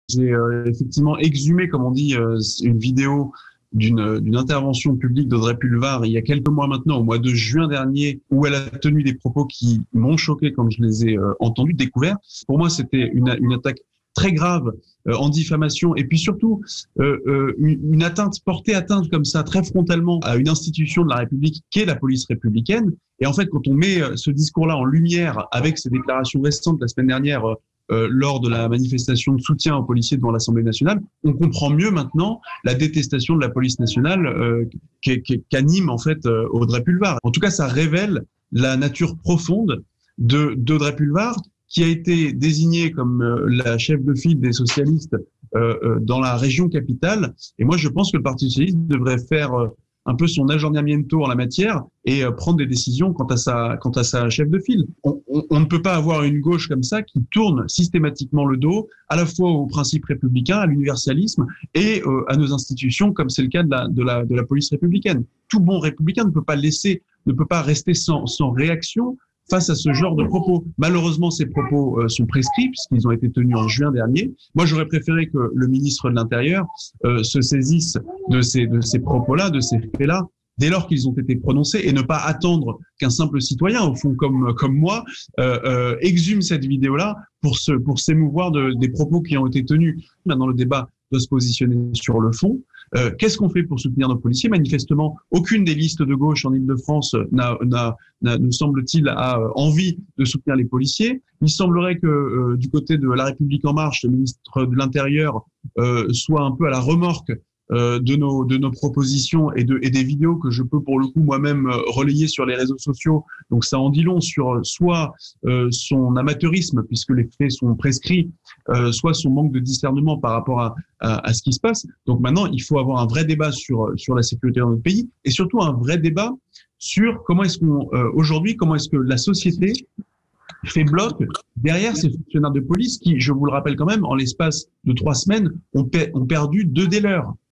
J'ai effectivement exhumé, comme on dit, une vidéo d'une intervention publique d'Audrey Pulvar il y a quelques mois maintenant, au mois de juin dernier, où elle a tenu des propos qui m'ont choqué quand je les ai entendus, découverts. Pour moi, c'était une attaque très grave en diffamation et puis surtout une atteinte, porter atteinte comme ça très frontalement à une institution de la République qui est la police républicaine. Et en fait, quand on met ce discours-là en lumière avec ces déclarations récentes la semaine dernière lors de la manifestation de soutien aux policiers devant l'Assemblée nationale, on comprend mieux maintenant la détestation de la police nationale qu'anime en fait Audrey Pulvar. En tout cas, ça révèle la nature profonde d'Audrey Pulvar, qui a été désignée comme la chef de file des socialistes dans la région capitale. Et moi, je pense que le Parti socialiste devrait faire un peu son aggiornamiento en la matière et prendre des décisions quant à sa chef de file. On ne peut pas avoir une gauche comme ça qui tourne systématiquement le dos à la fois aux principes républicains, à l'universalisme et à nos institutions, comme c'est le cas de la police républicaine. Tout bon républicain ne peut pas rester sans réaction face à ce genre de propos. Malheureusement, ces propos sont prescrits puisqu'ils ont été tenus en juin dernier. Moi, j'aurais préféré que le ministre de l'Intérieur se saisisse de ces propos-là, de ces faits-là, dès lors qu'ils ont été prononcés et ne pas attendre qu'un simple citoyen, au fond comme moi, exhume cette vidéo-là pour s'émouvoir des propos qui ont été tenus. Maintenant, le débat doit se positionner sur le fond. Qu'est-ce qu'on fait pour soutenir nos policiers? Manifestement, aucune des listes de gauche en Île-de-France nous semble-t-il, a envie de soutenir les policiers. Il semblerait que du côté de La République En Marche, le ministre de l'Intérieur soit un peu à la remorque de nos propositions et des vidéos que je peux pour le coup moi-même relayer sur les réseaux sociaux. Donc ça en dit long sur soit son amateurisme puisque les faits sont prescrits, soit son manque de discernement par rapport à ce qui se passe. Donc maintenant, il faut avoir un vrai débat sur la sécurité dans notre pays et surtout un vrai débat sur comment est-ce que la société fait bloc derrière ces fonctionnaires de police qui, je vous le rappelle quand même, en l'espace de 3 semaines, ont perdu 2 des leurs.